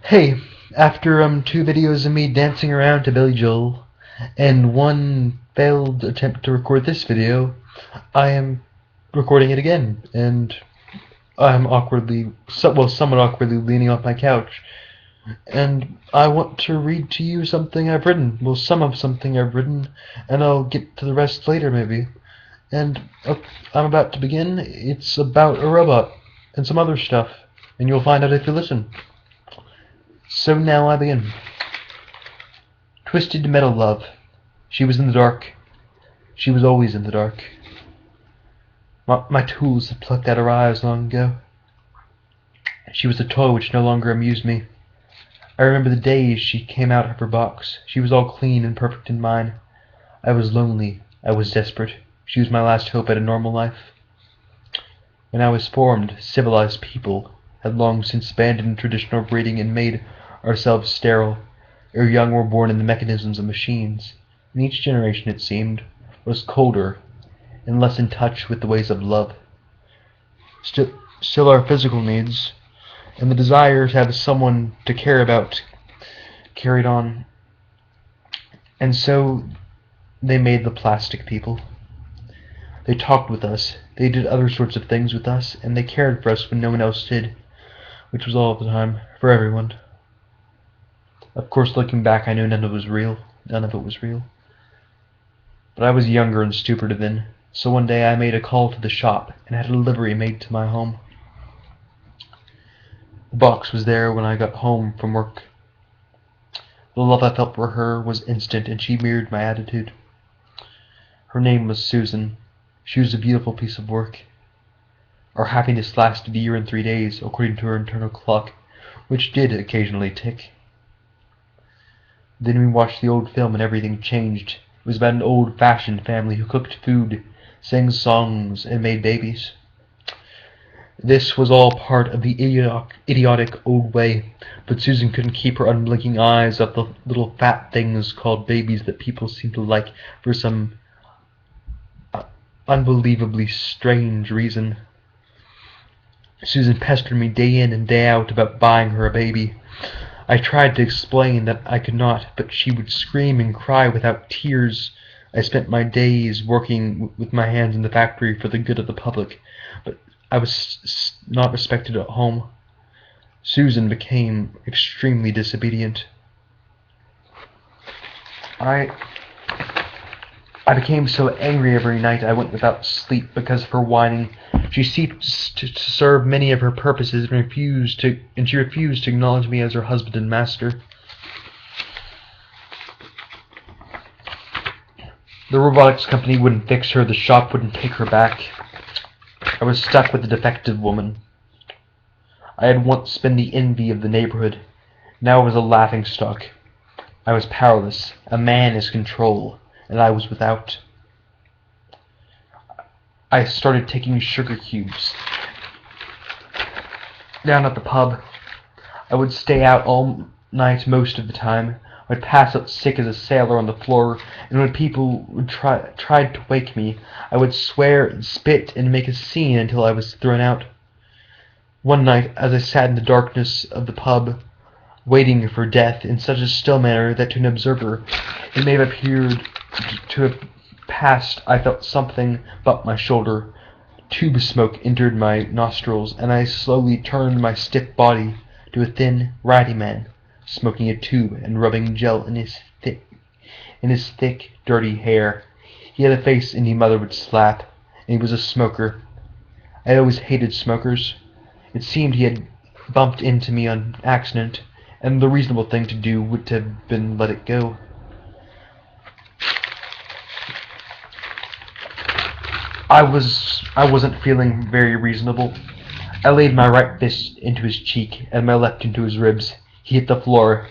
Hey, after 2 videos of me dancing around to Billy Joel and one failed attempt to record this video, I am recording it again, and I'm somewhat awkwardly leaning off my couch, and I want to read to you something I've written. Well, some of something I've written, and I'll get to the rest later maybe. And I'm about to begin. It's about a robot and some other stuff, and you'll find out if you listen. So now I begin. Twisted Metal Love. She was in the dark. She was always in the dark. My tools had plucked out her eyes long ago. She was a toy which no longer amused me. I remember the days she came out of her box. She was all clean and perfect in mine. I was lonely. I was desperate. She was my last hope at a normal life. When I was formed, civilized people had long since abandoned traditional breeding and made ourselves sterile. Our young were born in the mechanisms of machines, and each generation, it seemed, was colder and less in touch with the ways of love. Still our physical needs and the desire to have someone to care about carried on. And so they made the plastic people. They talked with us, they did other sorts of things with us, and they cared for us when no one else did, which was all the time, for everyone. Of course, looking back, I know none of it was real. But I was younger and stupider then, so one day I made a call to the shop and had a delivery made to my home. The box was there when I got home from work. The love I felt for her was instant, and she mirrored my attitude. Her name was Susan. She was a beautiful piece of work. Our happiness lasted a year and 3 days, according to her internal clock, which did occasionally tick. Then we watched the old film and everything changed. It was about an old-fashioned family who cooked food, sang songs, and made babies. This was all part of the idiotic old way, but Susan couldn't keep her unblinking eyes off the little fat things called babies that people seemed to like for some unbelievably strange reason. Susan pestered me day in and day out about buying her a baby. I tried to explain that I could not, but she would scream and cry without tears. I spent my days working with my hands in the factory for the good of the public, but I was not respected at home. Susan became extremely disobedient. I became so angry every night I went without sleep because of her whining. She ceased to serve many of her purposes and she refused to acknowledge me as her husband and master. The robotics company wouldn't fix her, the shop wouldn't take her back. I was stuck with a defective woman. I had once been the envy of the neighborhood. Now I was a laughingstock. I was powerless. A man is control, and I was without. I started taking sugar cubes. Down at the pub, I would stay out all night most of the time. I would pass out sick as a sailor on the floor, and when people would tried to wake me, I would swear and spit and make a scene until I was thrown out. One night, as I sat in the darkness of the pub, waiting for death in such a still manner that to an observer it may have appeared to have passed, I felt something bump my shoulder. Tube smoke entered my nostrils, and I slowly turned my stiff body to a thin, ratty man, smoking a tube and rubbing gel in his thick, dirty hair. He had a face any mother would slap, and he was a smoker. I had always hated smokers. It seemed he had bumped into me on accident, and the reasonable thing to do would have been let it go. I wasn't feeling very reasonable. I laid my right fist into his cheek and my left into his ribs. He hit the floor.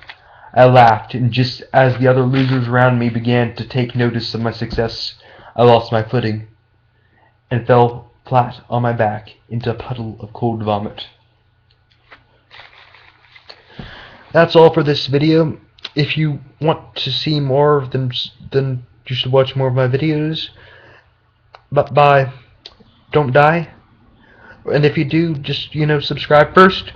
I laughed, and just as the other losers around me began to take notice of my success, I lost my footing and fell flat on my back into a puddle of cold vomit. That's all for this video. If you want to see more, then you should watch more of my videos. But bye. Don't die. And if you do, just, subscribe first.